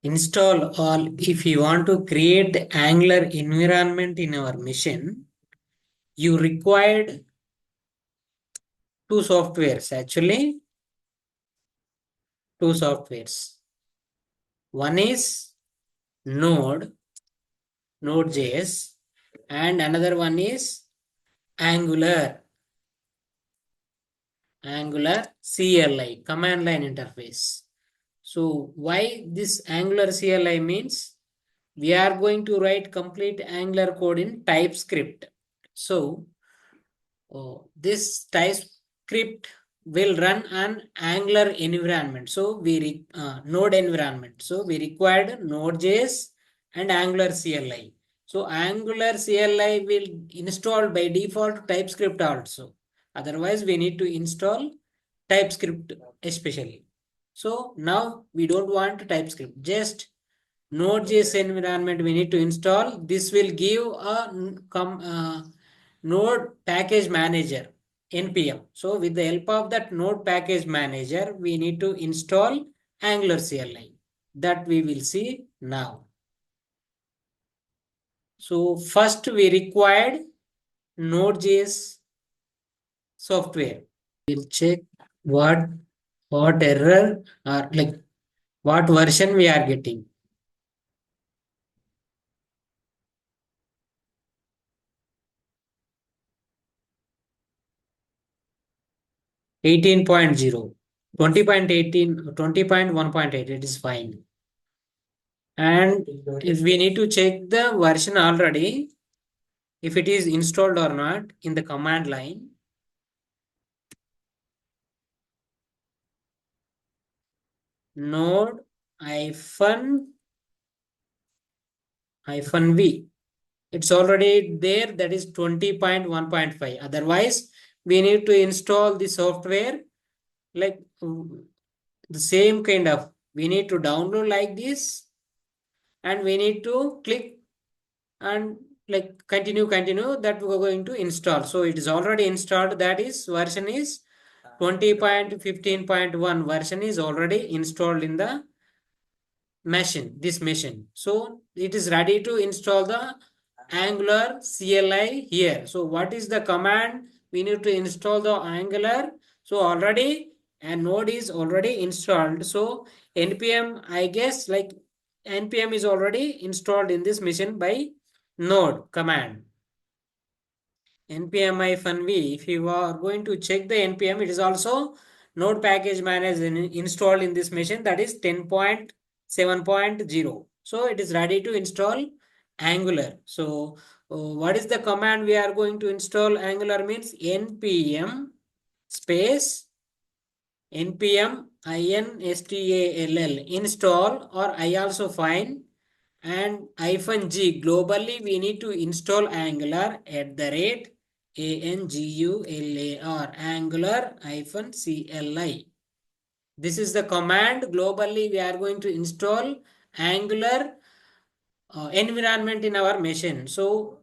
install all. If you want to create the Angular environment in our machine, you required two softwares actually. Two softwares. One is Node.js, and another one is Angular CLI, command line interface. So why this Angular CLI means we are going to write complete Angular code in TypeScript. So this TypeScript will run an Angular environment. So Node environment. So we required Node.js and Angular CLI. So Angular CLI will install by default TypeScript also. Otherwise, we need to install TypeScript especially. So now we don't want TypeScript. Just Node.js environment we need to install. This will give a Node package manager npm. So with the help of that Node package manager, we need to install Angular CLI. That we will see now. So first we required Node.js software. We'll check what error or like what version we are getting. 18.0, 20.18, 20.1.8, it is fine. And if we need to check the version already, if it is installed or not in the command line, node hyphen v, it's already there, that is 20.1.5. Otherwise, we need to install the software like the same kind of, we need to download like this, and we need to click and like continue that we're going to install. So it is already installed, that is version is 20.15.1 version is already installed in the this machine. So it is ready to install the Angular CLI here. So what is the command? We need to install the Angular. So already a node is already installed. So npm, I guess like npm is already installed in this machine by node command. npm-v, if you are going to check the npm, it is also node package manager installed in this machine, that is 10.7.0. so it is ready to install Angular. So what is the command we are going to install Angular means npm space npm install, install, or I also find, and -g, globally we need to install Angular @ANGULAR, Angular -CLI. This is the command. Globally we are going to install Angular environment in our machine. So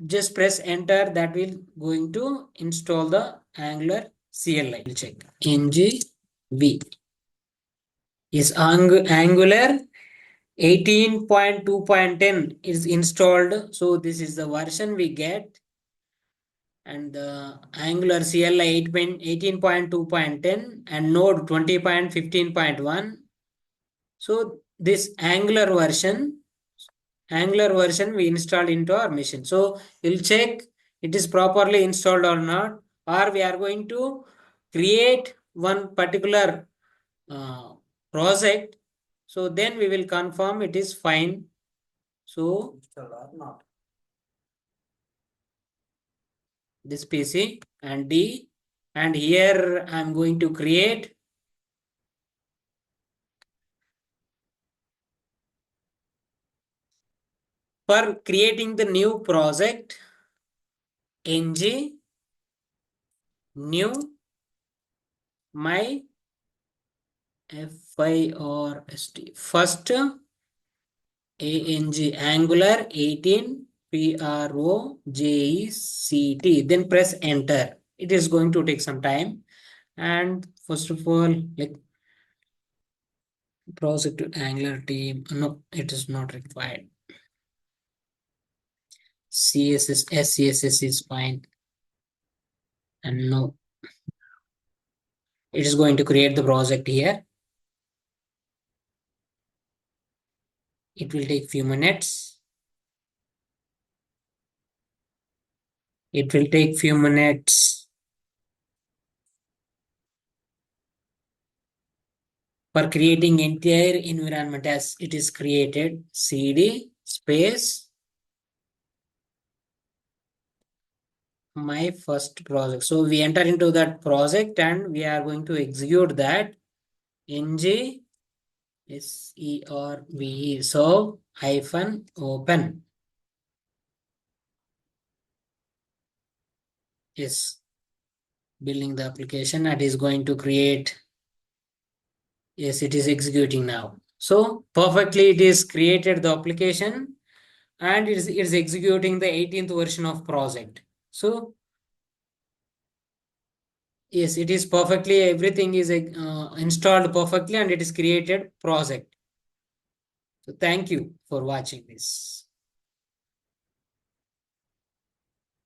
just press enter, that will going to install the Angular CLI. We'll check ngv is Angular 18.2.10 is installed. So this is the version we get, and the Angular CLI 18.2.10 and Node 20.15.1. So this Angular version we installed into our machine. So we'll check it is properly installed or not, or we are going to create one particular project. So then we will confirm it is fine. So install or not. This PC and D, and here I'm going to create for creating the new project ng new my FIRST first Angular 18 project, then press enter. It is going to take some time, and first of all, like project to Angular team. No, it is not required. CSS, SCSS is fine. And no, it is going to create the project here. It will take few minutes. It will take few minutes for creating entire environment as it is created. CD space my first project. So we enter into that project and we are going to execute that ng serve serve hyphen open. Yes, building the application that is going to create. Yes, it is executing now. So perfectly it is created the application and it is executing the 18th version of project. So yes, it is perfectly, everything is installed perfectly and it is created project. So thank you for watching this.